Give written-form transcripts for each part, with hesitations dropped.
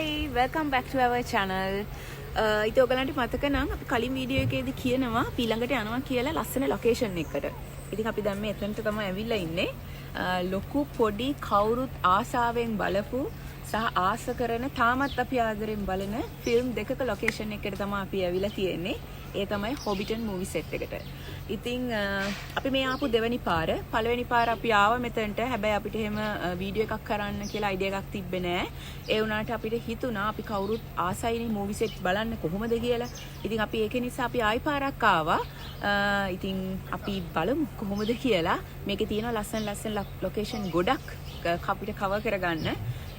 Hi, welcome back to our channel. ඉතින් ඔයගලන්ට මතක නම් අපි කලින් වීඩියෝ එකේදී කියනවා අපි ළඟට යනවා කියලා ලස්සන ලොකේෂන් එකකට. ඉතින් අපි දැන් මේ එතනට තමයි ඇවිල්ලා ඉන්නේ. ලොකු පොඩි කවුරුත් ආසාවෙන් බලපු සහ ආස කරන තාමත් අපි ආදරෙන් බලන ෆිල්ම් දෙකක ලොකේෂන් එකකට තමයි අපි ඇවිල්ලා තියෙන්නේ. ඒ තමයි Hobbiton movie set එකට. ඉතින් අපි මේ ආපු දෙවෙනි පාර, පළවෙනි පාර අපි ආව මෙතනට. හැබැයි අපිට එහෙම වීඩියෝ එකක් කරන්න කියලා අයිඩියා එකක් තිබ්බේ නෑ. ඒ වුණාට අපිට හිතුණා අපි කවුරුත් ආසයිනේ movie set බලන්න කොහොමද කියලා. ඉතින් අපි ඒක නිසා අපි ආයි පාරක් ආවා. ඉතින් අපි බලමු කොහොමද කියලා. මේකේ තියෙන ලස්සන ලොකේෂන් ගොඩක් අපිට කවර් කරගන්න.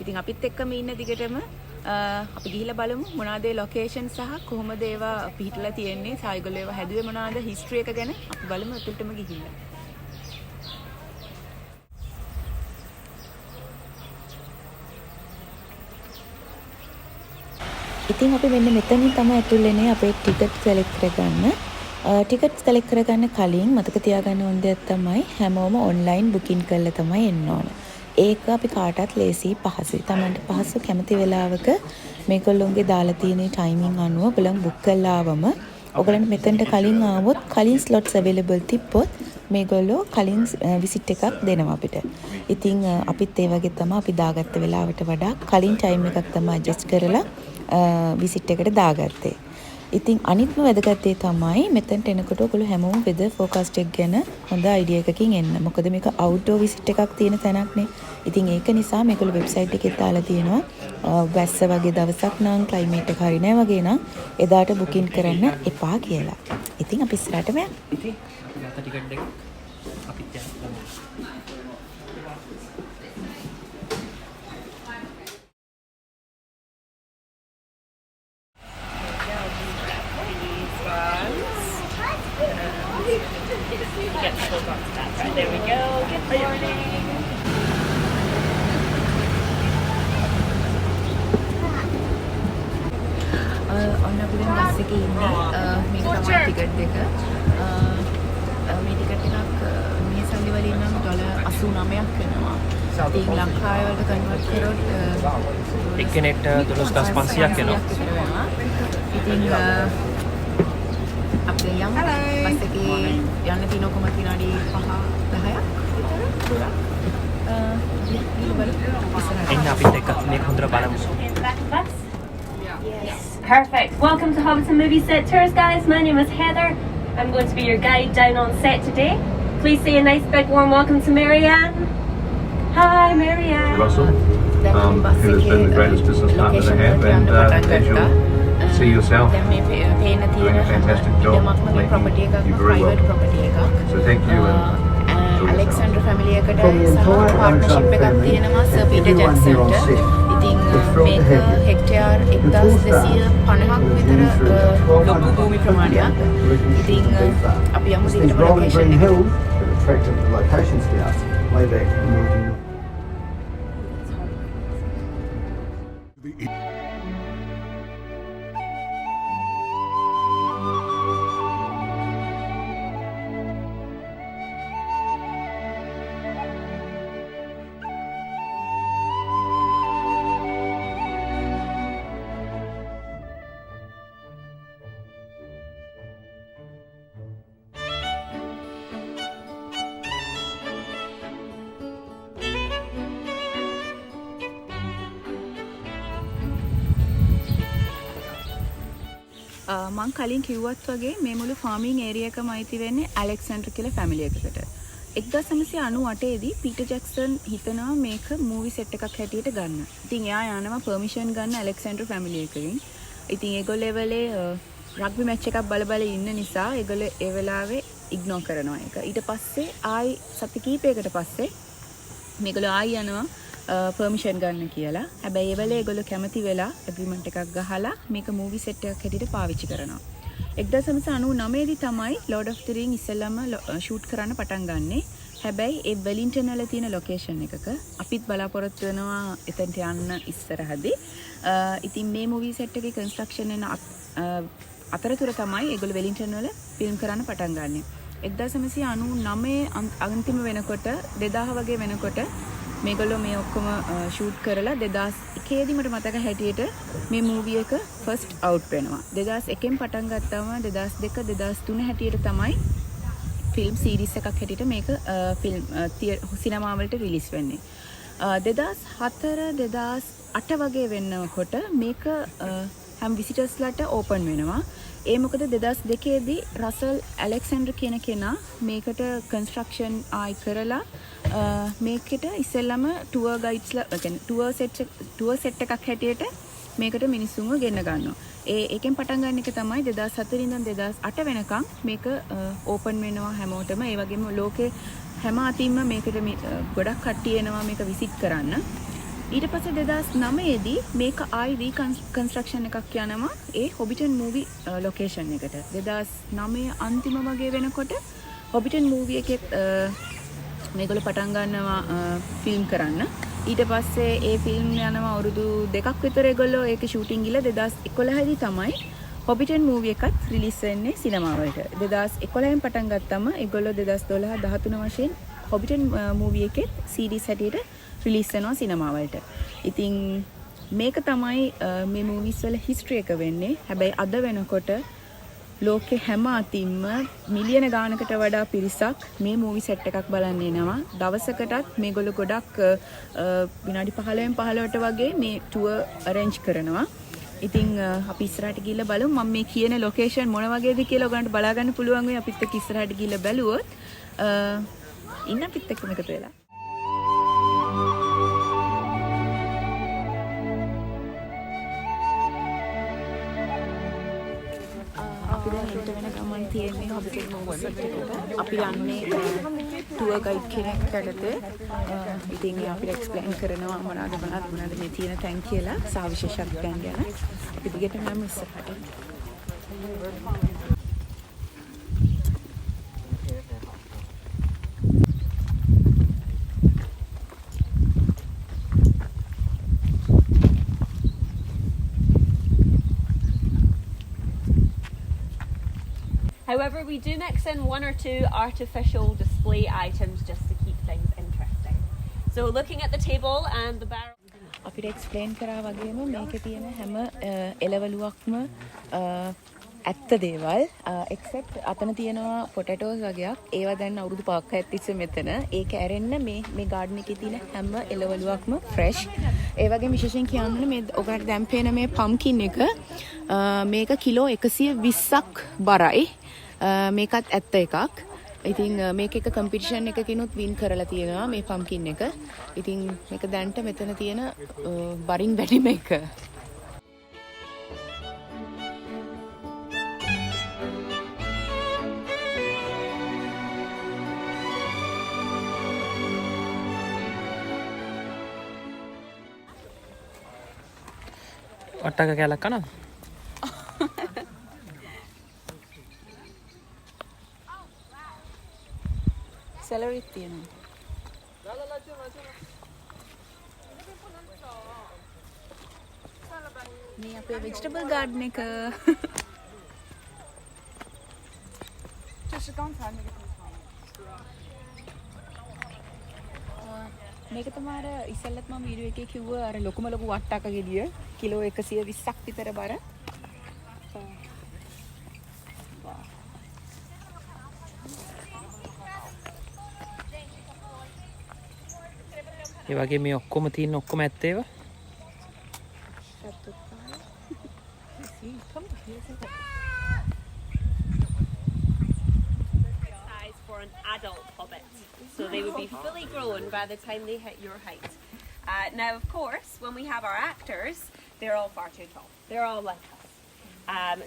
ඉතින් අපිත් එක්කම ඉන්න දිගටම අපි ගිහිල්ලා බලමු මොනවාද ඒ ලොකේෂන් සහ කොහොමද ඒවා පිහිටලා තියෙන්නේ සහ ඒගොල්ලෝ ඒවා හැදුවේ මොනවාද හිස්ටරි එක ගැන අපි බලමු එතනටම ගිහිල්ලා. ඉතින් අපි මෙන්න මෙතනින් තමයි ඇතුල් වෙන්නේ අපේ ටිකට් සෙලෙක්ට් කරගන්න. ටිකට් සෙලෙක්ට් කරගන්න කලින් මතක තියාගන්න ඕන දෙයක් තමයි හැමෝම ඔන්ලයින් බුකින් කරලා තමයි එන්න ඕන. ඒක අපි කාටත් ලේසි පහසුයි. Tamanට පහසු කැමති වෙලාවක මේගොල්ලෝගේ දාලා තියෙන ටයිමින් අනුව ඔයගොල්ලන් බුක් කරලා ආවම ඔයගොල්ලන් මෙතනට කලින් ආවොත් කලින් ස්ලොට්ස් අවైలබල් තිබ්බොත් මේගොල්ලෝ කලින් විසිට් එකක් දෙනවා අපිට. ඉතින් අපිත් ඒ වගේ තමයි අපි දාගත්ත වෙලාවට වඩා කලින් ටයිම් එකක් තමයි ඇඩ්ජස්ට් කරලා විසිට් එකට දාගත්තේ. ඉතින් අනිත්ම වැදගත් දේ තමයි මෙතනට එනකොට ඔයගොල්ලෝ හැමෝම වෙදර් ෆෝකාස්ට් එක ගැන හොඳ අයිඩියා එකකින් එන්න. මොකද මේක අවුට්ඩෝර් විසිට් එකක් තියෙන තැනක්නේ. ඉතින් ඒක නිසා මේගොල්ලෝ වෙබ්සයිට් එකේ දාලා තියෙනවා වැස්ස වගේ දවසක් නම් ක්ලයිමේට් එක හරි නැහැ වගේ නම් එදාට බුකින් කරන්න එපා කියලා. ඉතින් අපි ඉස්සරහටම යමු. ඉතින් ගත ටිකට් දෙක අපිත් යන්න. There we go. Good morning. ඔන්න අපි දැන් බස් එකේ ඉන්නේ. මේක තමයි ටිකට් එක. මේ ටිකට් එකක් මේ සල්ලි වලින් නම් $89ක් වෙනවා. ඉතින් ලංකාවේ වලට කන්වර්ට් කරොත් එක්කෙනෙක්ට $12500ක් වෙනවා. ඉතින් අපි යමු බස් එකේ යන්න තියෙන කොහොම විනාඩි 5-10ක් විතර එන්න අපිත් එක්ක මේක හොඳට බලමු. Yes. Perfect. Welcome to Hobbiton Movie Set Tours, guys. My name is Heather. I'm going to be your guide down on set today. Please say a nice big warm welcome to Marianne. Hi, Marianne. Russell, who has been the greatest business partner they have, and as you'll see yourself, doing a fantastic job. You're very welcome. So thank you and Alexander family එකට සහ partnership එකක් තියෙනවා sir Peter ජැක්සන්ට. ඉතින් මේක hectare 1250ක් විතර ලොකු භූමි ප්‍රමාණයක්. ඉතින් අපි යමු දිගටම ලොකේෂන් එකට. Attractive location scouts way back in 1990. මං කලින් කිව්වත් වගේ මේ මුළු ෆාමින් ඒරියා එකම අයිති වෙන්නේ ඇලෙක්සැන්ඩර් කියලා ෆැමිලි එකකට. 1998 දී පීටර් ජැක්සන් හිතනවා මේක මූවි සෙට් එකක් හැටියට ගන්න. ඉතින් එයා යනවා පර්මිෂන් ගන්න ඇලෙක්සැන්ඩර් ෆැමිලි එකකින්. ඉතින් ඒගොල්ලෝ ලෙවලේ රග්බි මැච් එකක් බල ඉන්න නිසා ඒගොල්ලෝ ඒ වෙලාවේ ඉග්නෝර් කරනවා ඒක. ඊට පස්සේ ආයි සති කීපයකට පස්සේ මේගොල්ලෝ ආයි යනවා පර්මිෂන් ගන්න කියලා. හැබැයි ඒ වෙලේ ඒගොල්ලෝ කැමති වෙලා ඇග්‍රීමන්ට් එකක් ගහලා මේක මූවි සෙට් එකක් හැටියට පාවිච්චි කරනවා. 1999 දී තමයි Lord of the Ring ඉස්සෙල්ලාම ෂූට් කරන්න පටන් ගන්නෙ. හැබැයි ඒ වෙලින්ටන් වල තියෙන ලොකේෂන් එකක අපිත් බලාපොරොත්තු වෙනවා එතනට යන්න ඉස්සරහදී. ඉතින් මේ මූවි සෙට් එකේ කන්ස්ට්‍රක්ෂන් එක අතරතුර තමයි ඒගොල්ලෝ වෙලින්ටන් වල ෆිල්ම් කරන්න පටන් ගන්නෙ. 1999 අන්තිම වෙනකොට 2000 වගේ වෙනකොට මේගොල්ලෝ මේ ඔක්කොම ෂූට් කරලා 2001 2002 මට මතක හැටියට මේ මූවි එක ෆස්ට් අවුට් වෙනවා. 2001 පටන් ගත්තාම 2002 2003 හැටියට තමයි ෆිල්ම් සීරීස් එකක් හැටියට මේක ෆිල්ම් සිනමා වලට රිලීස් වෙන්නේ. 2004 2008 වගේ වෙනකොට මේක හැම විසිටර්ස්ලාට ඕපන් වෙනවා. ඒ මොකද 2002 දී රසල් ඇලෙක්සැන්ඩර් කියන කෙනා මේකට කන්ස්ට්‍රක්ෂන් ආයි කරලා මේකට ඉස්සෙල්ලම ටුවර් ගයිඩ්ස්ලා කියන්නේ ටුවර් සෙට් එකක් හැටියට මේකට මිනිස්සුන්ව ගෙන්න ගන්නවා. ඒකෙන් පටන් ගන්න එක තමයි 2004 ඉඳන් 2008 වෙනකම් මේක ඕපන් වෙනවා හැමෝටම. ඒ වගේම ලෝකේ හැම අතින්ම මේකට ගොඩක් කට්ටිය එනවා මේක විසිට් කරන්න. ඊට පස්සේ 2009 දී මේක ආයි රීකන්ස්ට්‍රක්ෂන් එකක් යනවා ඒ හොබිටන් මූවි ලොකේෂන් එකට. 2009 අන්තිම වගේ වෙනකොට හොබිටන් මූවි එකේ මේගොල්ලෝ පටන් ගන්නවා ෆිල්ම් කරන්න. ඊට පස්සේ ඒ ෆිල්ම් යනවා අවුරුදු 2ක් විතර ඒගොල්ලෝ ඒක ෂූටින් ගිහලා 2011 දී තමයි හොබිටන් මූවි එකත් රිලීස් වෙන්නේ සිනමා වලට. 2011 පටන් ගත්තම ඒගොල්ලෝ 2012 13 වශයෙන් හොබිටන් මූවි එකේ සීරීස් හැටියට රිලීස් වෙනවා සිනමා වලට. ඉතින් මේක තමයි මේ මූවිස් වල හිස්ටරි එක වෙන්නේ. හැබැයි අද වෙනකොට ලෝකේ හැම අතින්ම මිලියන ගානකට වඩා පිරිසක් මේ මූවි සෙට් එකක් බලන්න එනවා. දවසකටත් මේගොල්ලෝ ගොඩක් විනාඩි 15න් 15ට වගේ මේ ටුවර් අරේන්ජ් කරනවා. ඉතින් අපි ඉස්සරහට ගිහිල්ලා බලමු මම මේ කියන ලොකේෂන් මොන වගේද කියලා ඔයගලන්ට බලා ගන්න පුළුවන් වෙයි. අපිත් එක්ක ඉස්සරහට ගිහිල්ලා බැලුවොත් ඉන්න අපිත් එක්කම එකතු වෙලා. අපි දැන් එන්ට වෙන ගමන් තියෙන්නේ හොබිටන් මූවි සෙට් එකට. අපි යන්නේ ටුවර් ගයිඩ් කෙනෙක් යටතේ. ඉතින් අපිට එක්ස්ප්ලেইন කරනවා මොනවද මේ තියෙන තැන් කියලා සහ විශේෂත්වයන් ගැන. අපි දිගටම යමු ඉස්සරහට. However, we do mix in one or two artificial display items just to keep things interesting. So looking at the table and the barrel. අපිට එක්ස්ප්ලেইন කරා වගේම මේකේ තියෙන හැම එළවලුවක්ම ඇත්ත දේවල් එක්සෙප්ට් අතන තියෙනවා පොටැටෝස් වගේක්. ඒවා දැන් අවුරුදු 5ක් ඇත්තිස්සේ මෙතන. ඒක ඇරෙන්න මේ ගාඩන් එකේ තියෙන හැම එළවලුවක්ම ෆ්‍රෙෂ්. ඒ වගේම විශේෂයෙන් කියන්න මේ ඔයාලට දැන් පේන මේ පම්කින් එක මේක කිලෝ 120ක් බරයි. මේකත් ඇත්ත එකක්. ඉතින් මේක එක කම්පිටිෂන් එකකිනුත් වින් කරලා තියෙනවා මේ පම්කින් එක. ඉතින් මේක දැන්ට මෙතන තියෙන බරින් වැඩිම එක. වට්ටක කැලක් කනවා. සැලරිත් තියෙනවා. මේ අපේ vegetable garden එක. මේක තමයි අර ඉස්සෙල්ලත් මම වීඩියෝ එකේ කිව්ව අර ලොකුම ලොකු වට්ටක ගෙඩිය කිලෝ 120ක් විතර බර. ඒ වගේ මේ ඔක්කොම තියෙන ඔක්කොම ඇත්තේව Size for an adult hobbit. So they would be fully grown by the time they hit your height. Now, of course, when we have our actors, they're all far too tall. They're all like us.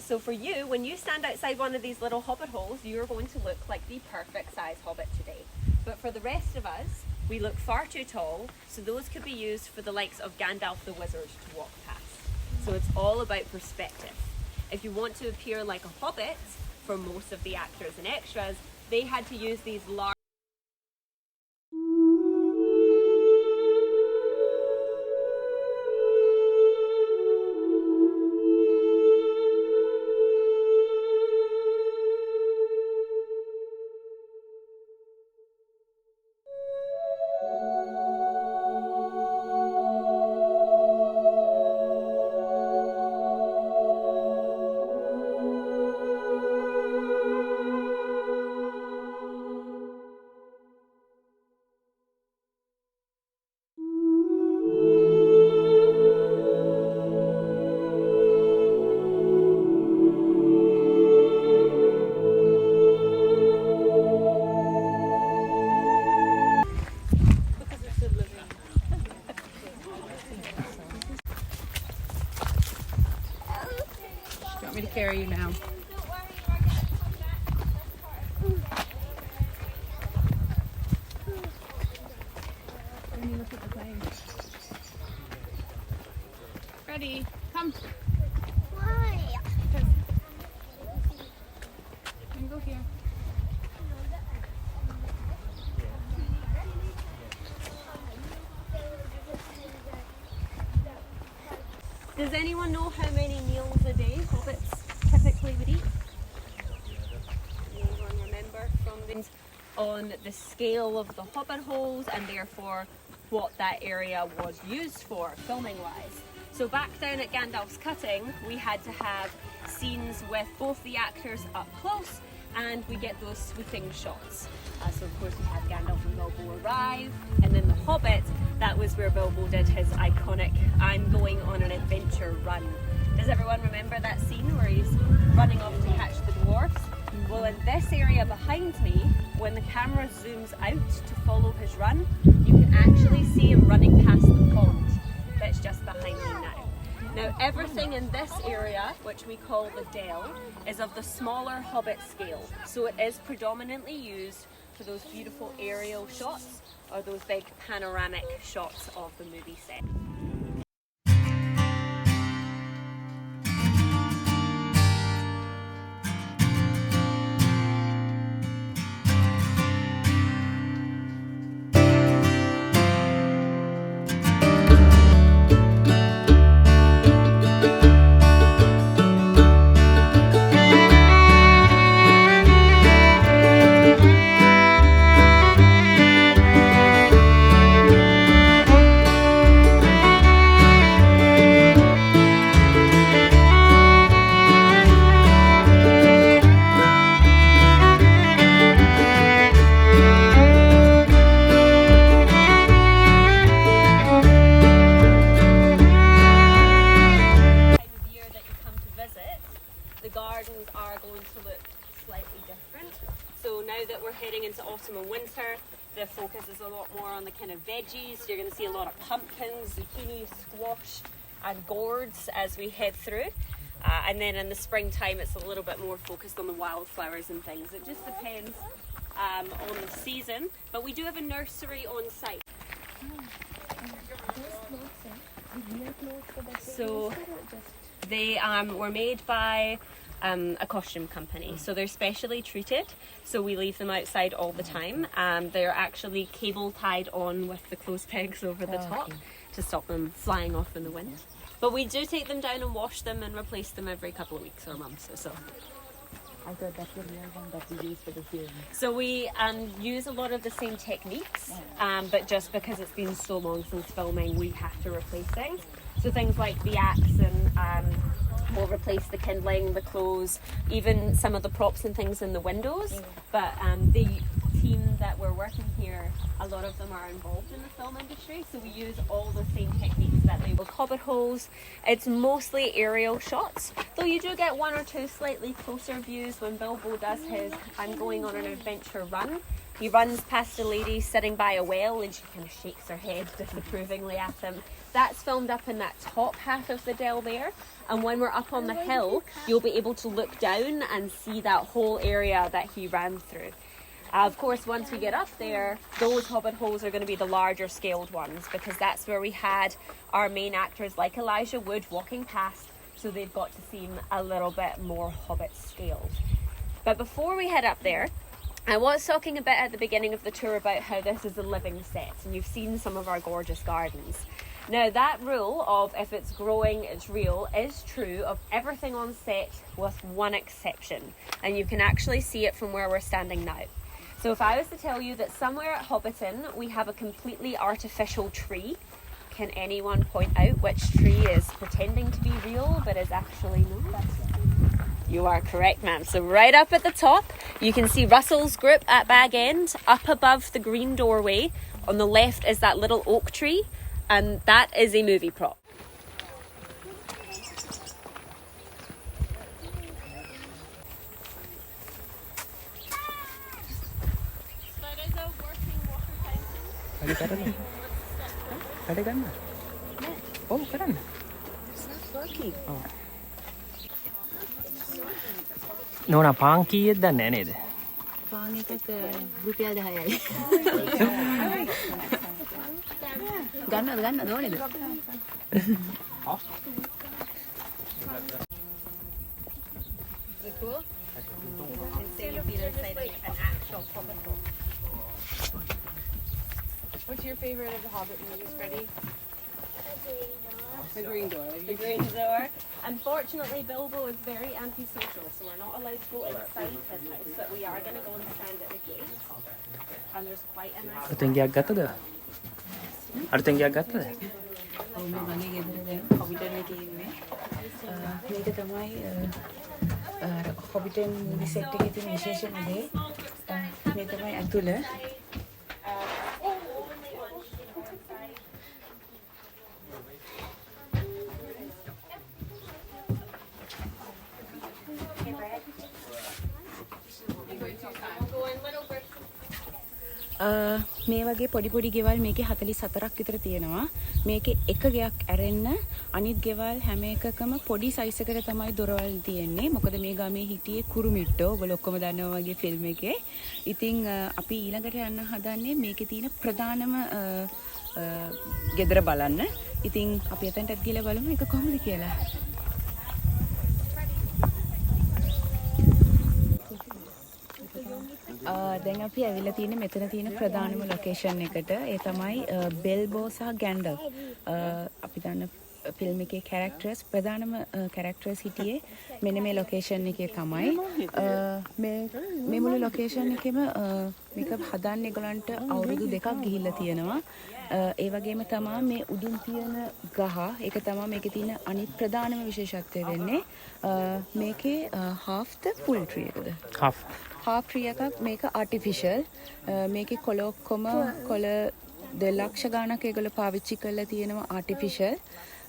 So for you, when you stand outside one of these little hobbit holes, you're going to look like the perfect size hobbit today. But for the rest of us, we look far too tall, so those could be used for the likes of Gandalf the Wizard to walk past. So it's all about perspective. If you want to appear like a hobbit, for most of the actors and extras, they had to use these large Does anyone know how many meals a day hobbits typically would eat? Anyone remember from the on the scale of the hobbit holes and therefore what that area was used for filming wise? So back down at Gandalf's cutting, we had to have scenes with both the actors up close and we get those sweeping shots. So of course we had Gandalf and Bilbo arrive, and then the Hobbit, that was where Bilbo did his iconic "I'm going on an adventure" run. Does everyone remember that scene where he's running off to catch the dwarves? Well, in this area behind me, when the camera zooms out to follow his run, you can actually see him running past the pond that's just behind me now. Now everything in this area, which we call the Dell, is of the smaller Hobbit scale. So it is predominantly used for those beautiful aerial shots or those big panoramic shots of the movie set. The focus is a lot more on the kind of veggies. You're going to see a lot of pumpkins, zucchini, squash and gourds as we head through. And then in the springtime it's a little bit more focused on the wildflowers and things. It just depends on the season. But we do have a nursery on site. So they were made by a costume company, so they're specially treated, so we leave them outside all the time. They're actually cable tied on with the clothes pegs over the top to stop them flying off in the wind. But we do take them down and wash them and replace them every couple of weeks or months or so. I thought that's the real one that we use for the film. So we use a lot of the same techniques, but just because it's been so long since filming, we have to replace things. So things like the axe and we'll replace the kindling, the clothes, even some of the props and things in the windows. But the team that we're working here, a lot of them are involved in the film industry, so we use all the same techniques that they will. Hobbit holes, it's mostly aerial shots, though you do get one or two slightly closer views when Bilbo does his "I'm going on an adventure" run. He runs past a lady sitting by a well and she kind of shakes her head disapprovingly at him. That's filmed up in that top half of the dell there, and when we're up on the hill you'll be able to look down and see that whole area that he ran through. Of course, once we get up there, those hobbit holes are going to be the larger scaled ones, because that's where we had our main actors like Elijah Wood walking past, so they've got to seem a little bit more hobbit scaled. But before we head up there, I was talking a bit at the beginning of the tour about how this is a living set, and you've seen some of our gorgeous gardens. Now that rule of if it's growing, it's real is true of everything on set with one exception, and you can actually see it from where we're standing now. So if I was to tell you that somewhere at Hobbiton we have a completely artificial tree, can anyone point out which tree is pretending to be real but is actually not? You are correct, ma'am. So right up at the top, you can see Russell's group at Bag End. Up above the green doorway, on the left is that little oak tree, and that is a movie prop. නෝනා පාන් කීයද දන්නේ නේද? පාන් එකක රුපියල් 10යි. ගන්නද ඕනේද? Cool. Instead of being inside an actual Hobbit hole. What's your favorite of the Hobbit movies, Freddie? The green door. The green door. Unfortunately, Bilbo is very antisocial, so we're not allowed to go inside his house, but we are going to go and stand at the gate. And there's quite a nice... අතෙන් ගියක් ගත්තද? අතෙන් ගියක් ගත්තද? ඔව් මේ මගේ ගෙදර දැන් හොබිටන් එකේ ඉන්නේ. මේක තමයි හොබිටන් මූවි සෙට් එකේ තියෙන විශේෂම දේ. මේ තමයි ඇතුළ. මේ වගේ පොඩි පොඩි ගෙවල් මේකේ 44ක් විතර තියෙනවා. මේකේ එක ගෙයක් ඇරෙන්න අනිත් ගෙවල් හැම එකකම පොඩි සයිස් එකකට තමයි දොරවල් තියෙන්නේ. මොකද මේ ගමේ හිටියේ කුරුමිට්ටෝ. ඔයගොල්ලෝ ඔක්කොම දන්නවා වගේ ෆිල්ම් එකේ. ඉතින් අපි ඊළඟට යන්න හදන්නේ මේකේ තියෙන ප්‍රධානම ගෙදර බලන්න. ඉතින් අපි එතනටත් ගිහලා බලමු ඒක කොහොමද කියලා. දැන් අපි ඇවිල්ලා තියෙන්නේ මෙතන තියෙන ප්‍රධානම ලොකේෂන් එකට. ඒ තමයි බෙල්බෝ සහ ගැන්ඩල්. අපි දන්න ෆිල්ම් එකේ කැරක්ටර්ස් ප්‍රධානම කැරක්ටර්ස් හිටියේ මෙන්න මේ ලොකේෂන් එකේ තමයි. මේ මුළු ලොකේෂන් එකෙම මේක හදන්න ඒගොල්ලන්ට අවුරුදු 2ක් ගිහිල්ලා තියෙනවා. ඒ වගේම තමයි මේ උඩින් තියෙන ගහ ඒක තමයි මේකේ තියෙන අනිත් ප්‍රධානම විශේෂත්වය වෙන්නේ. මේකේ half the full tree එකද? half tree එකක් මේක artificial. මේකේ කොළ ඔක්කොම කොළ 2 ලක්ෂ ගණනක් ඒගොල්ලෝ පාවිච්චි කරලා තියෙනවා artificial.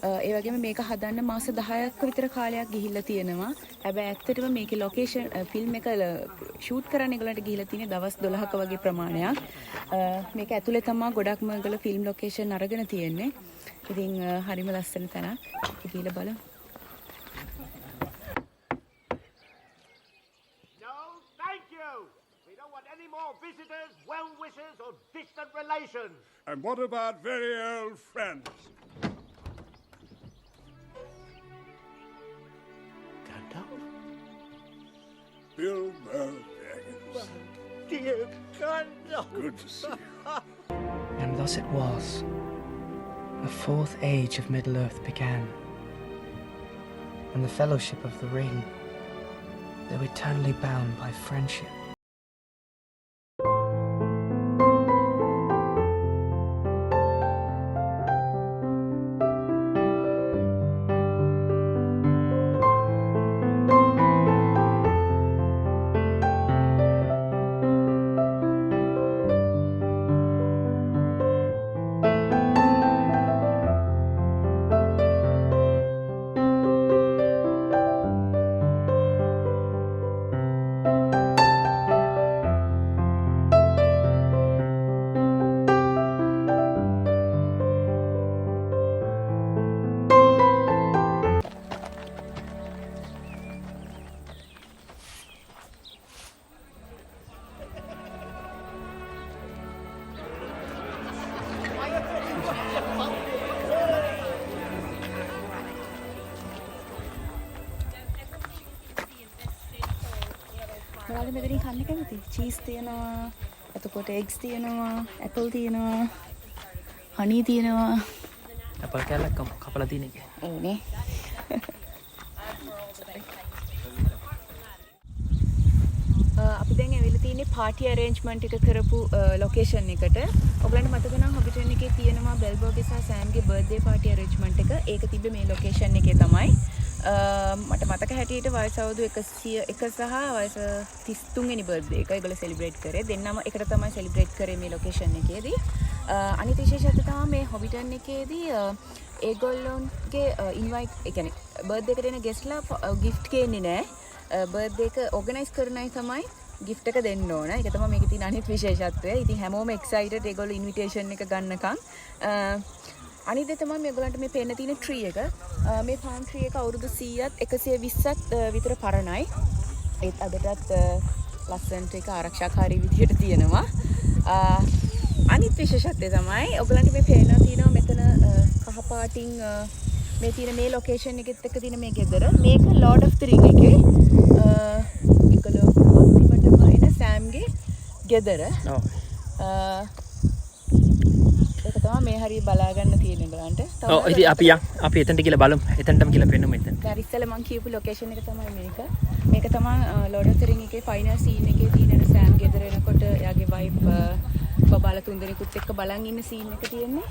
ඒ වගේම මේක හදන්න මාස 10ක් විතර කාලයක් ගිහිල්ලා තියෙනවා. හැබැයි ඇත්තටම මේකේ ලොකේෂන් ෆිල්ම් එක ෂූට් කරන්න ඒගොල්ලන්ට ගිහිල්ලා තියෙන්නේ දවස් 12ක වගේ ප්‍රමාණයක්. මේක ඇතුලේ තමයි ගොඩක්ම ඒගොල්ලෝ ෆිල්ම් ලොකේෂන් අරගෙන තියෙන්නේ. ඉතින් හරිම ලස්සන තැනක්. අපි ගිහලා බලමු. Visitors, well-wishers, or distant relations. And what about very old friends? Gandalf? Bilbo Baggins. Dear Gandalf! Good to see you. And thus it was. The fourth age of Middle-earth began. And the Fellowship of the Ring, though eternally bound by friendship, ඔයාලා මෙතනින් කන්න කැමති? Cheese තියෙනවා, එතකොට එග්ස් තියෙනවා, Apple තියෙනවා, හනි තියෙනවා. අපල් කැලක් කපලා තියෙන එක. ඕනේ. අපි දැන් ඇවිල්ලා තියෙන්නේ පාටි අරේන්ජ්මන්ට් එක කරපු ලොකේෂන් එකට. ඔයගලන්ට මතක නම් හොබිටන් එකේ තියෙනවා බෙල්බෝගේ සහ සෑම්ගේ බර්ත්ඩේ පාටි අරේන්ජ්මන්ට් එක. ඒක තිබ්බේ මේ ලොකේෂන් එකේ තමයි. මට මතක හැටියට වයස අවුරුදු 101 සහ වයස 33 වෙනි බර්ත්ඩේ එක ඒගොල්ලෝ සෙලිබ්‍රේට් කරේ. දෙන්නම එකට තමයි සෙලිබ්‍රේට් කරේ මේ ලොකේෂන් එකේදී. අනිත් විශේෂත්වය තමයි මේ හොබිටන් එකේදී ඒගොල්ලොන්ගේ ඉන්වයිට් ඒ කියන්නේ බර්ත්ඩේ එකට එන ගෙස්ට්ලා ගිෆ්ට් ගේන්නේ නැහැ. බර්ත්ඩේ එක ඕගනයිස් කරන අය තමයි ගිෆ්ට් එක දෙන්න ඕන. ඒක තමයි මේකේ තියෙන අනිත් විශේෂත්වය. ඉතින් හැමෝම එක්සයිටඩ් ඒගොල්ලෝ ඉන්විටේෂන් එක ගන්නකම්. අනිත් දේ තමයි මේගොල්ලන්ට මේ පේන්න තියෙන ට්‍රී එක. මේ පාම් ට්‍රී එක අවුරුදු 100ත් 120ත් විතර පරණයි. ඒත් අදටත් ලස්සනට ඒක ආරක්ෂාකාරී විදියට තියෙනවා. අනිත් විශේෂත්වය තමයි ඔයගලන්ට මේ පේන්න තියෙනවා මෙතන කහ පාටින් මේ තියෙන මේ ලොකේෂන් එකෙත් එක්ක තියෙන මේ ගෙදර. මේක Lord of the Ring එකේ ඒකලෝ අන්තිමටම එන සෑම්ගේ ගෙදර. ඔව්. ඒක තමයි තමයි මේ හරිය බලා ගන්න තියෙන්නේ බලන්න. ඔව් ඉතින් අපි එතනට ගිහලා බලමු. එතනටම ගිහලා පෙන්නමු එතන. දැන් ඉස්සෙල්ලා මම කියපු ලොකේෂන් එක තමයි මේක. මේක තමයි ලෝඩ් ඔෆ් ද රින් එකේ ෆයිනල් සීන් එකේ තියෙන සෑම් ගෙදර එනකොට එයාගේ වයිෆ් බබාලා තුන්දෙනෙකුත් එක්ක බලන් ඉන්න සීන් එක තියෙන්නේ.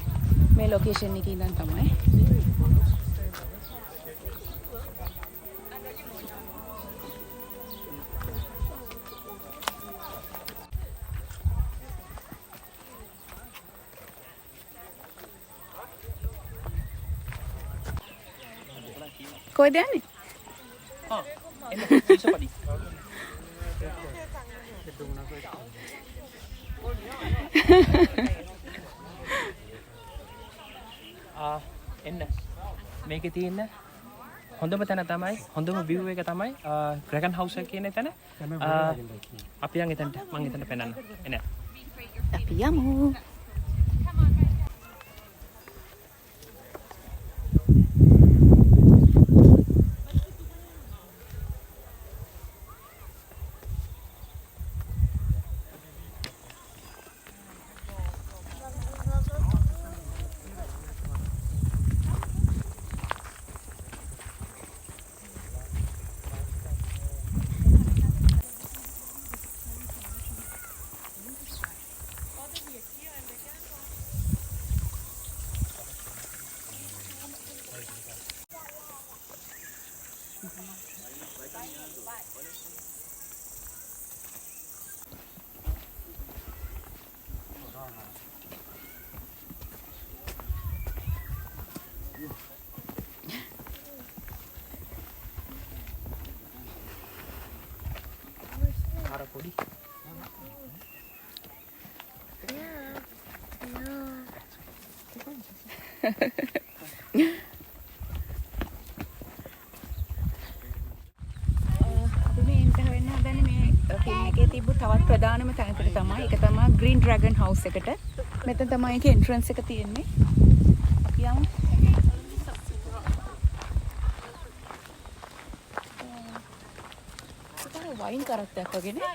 මේ ලොකේෂන් එකේ ඉඳන් තමයි. කොහෙද යන්නේ? එන්න ඉසපඩි. එන්න මේකේ තියෙන හොඳම තැන තමයි හොඳම view එක තමයි ඩ්‍රැගන් හවුස් එක කියන තැන. අපි යන් එතනට මම එතනට පෙන්නන්න. එන්න. අපි යමු. පොඩි තිබ්බ තවත් ප්‍රධානම තැනකට තමයි ඒක තමයි ග්‍රීන් ඩ්‍රැගන් හවුස් එකට. මෙතන තමයි ඒකේ එන්ට්‍රන්ස් එක තියෙන්නේ. අපි යමු. වයින් කරත්තයක් වගේනේ.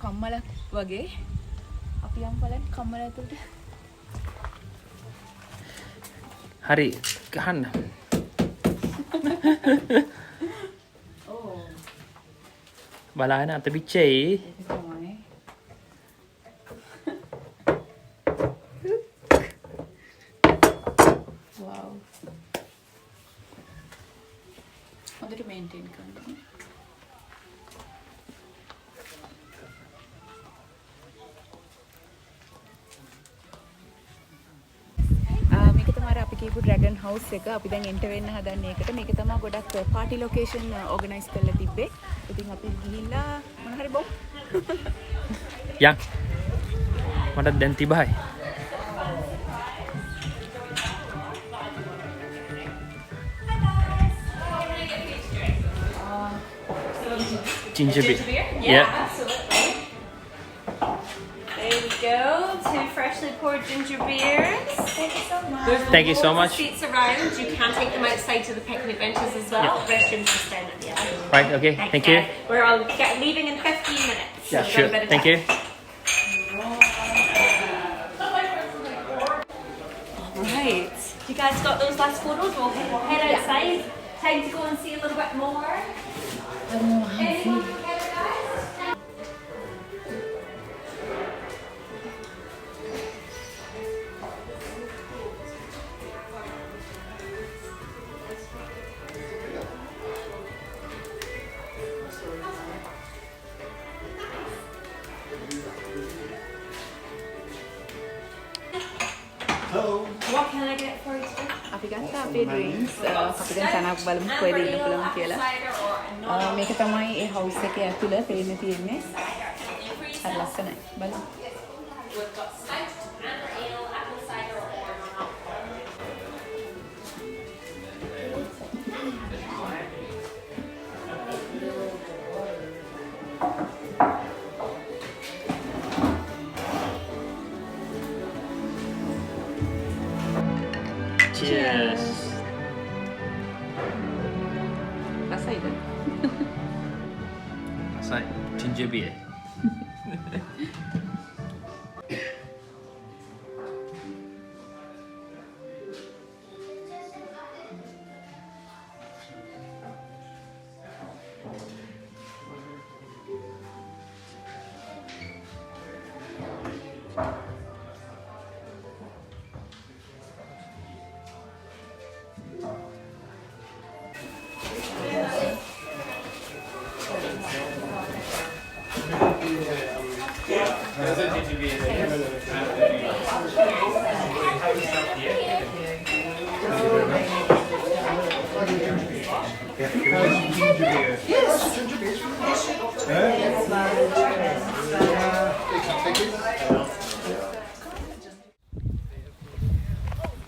කම්මලක් වගේ අපි යම් බලන්න කම්මල ඇතුළට. හරි ගහන්න. ඕ බලන්න අත පිච්චෙයි. තමයි. වව්. හොඳට මේන්ටේන් කරන්න. කියපු ඩ්‍රැගන් හවුස් එක අපි දැන් එන්ටර් වෙන්න හදන්නේ ඒකට. මේක තමයි ගොඩක් පාටි ලොකේෂන් ඕගනයිස් කරලා තිබ්බේ. ඉතින් අපි ගිහිල්ලා මොන හරි බොමු. යන්. මට දැන් තිබහයි. Ginger beer. Yeah. Hey. Here we go. 2 freshly poured ginger beers. Thank you so much. There's Thank you so lots of much. seats around. You can take them outside to the picnic benches as well. Restrooms just down at the end. Right, okay, thank you. We're all leaving in 15 minutes. So we've got Sure, a bit of thank time. you. Right. You guys got those last photos? We'll head outside. Time to go and see a little bit more. Anyone together, guys? What can I get for you today? අපි ගත්ත අපේ drinks අපි දැන් තනක් බලමු කොහෙද ඉන්න පුළුවන් කියලා. මේක තමයි ඒ හවුස් එකේ ඇතුළ පේන්න තියෙන්නේ. හරි ලස්සනයි. බලමු. We've got stout and ale, apple cider or Cheers. රසයිද? Asai, ginger beer.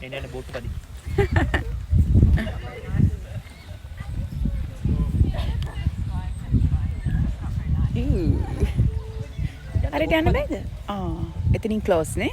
Ini ada botol tadi. හරියට යන්න බෑද? එතනින් ක්ලෝස් නේ?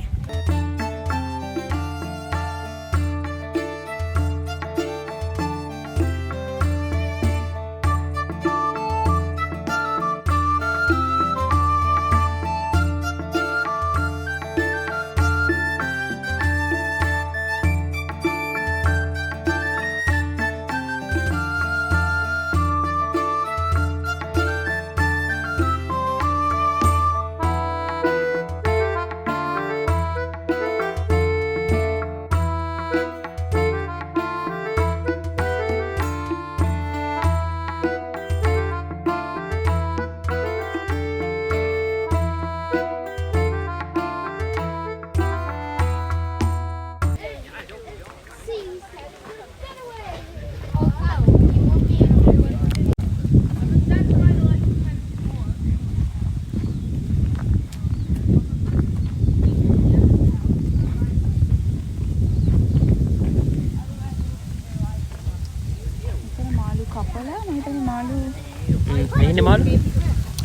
Ini malu.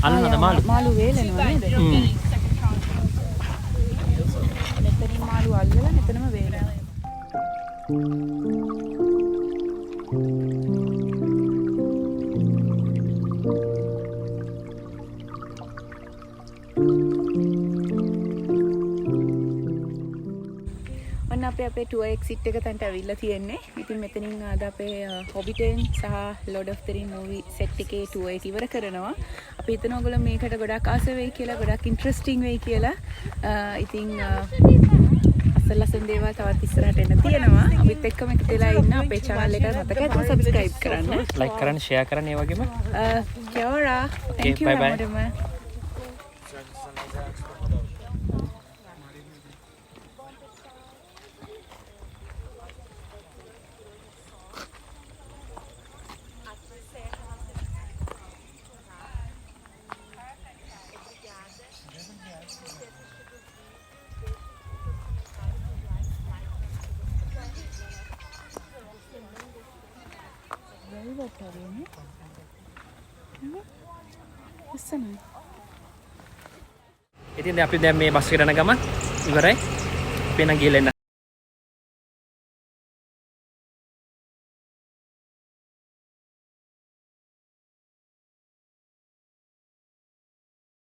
Alam ada malu. මාළු වේලෙනවා නේද? මෙතනින් මාළු අල්ලලා මෙතනම වේලෙනවා. ඔන්න අපේ ටුවර් එක්සිට් එක තැනට ඇවිල්ලා තියෙන්නේ. ඉතින් මෙතනින් අද අපේ Hobbiton සහ Lord of the Rings movie set එකේ ටුවර් එක ඉවර කරනවා. අපි හිතන ඔයගොල්ලෝ මේකට ගොඩක් ආස වෙයි කියලා, ගොඩක් ඉන්ටරෙස්ටිං වෙයි කියලා. ඉතින් අසලසන් දේවල් තවත් ඉස්සරහට එන්න තියෙනවා. අපිත් එක්කම එකතු වෙලා ඉන්න අපේ channel එක මතක ඇතුව subscribe කරන්න. Like කරන්න, share කරන්න ඒ වගේම. Kiora. Thank you bye bye. හැමෝටම. ඉතින් දැන් අපි දැන් මේ බස් එකට යන ගමන් ඉවරයි. අපි නම් ගිහලා එන්න.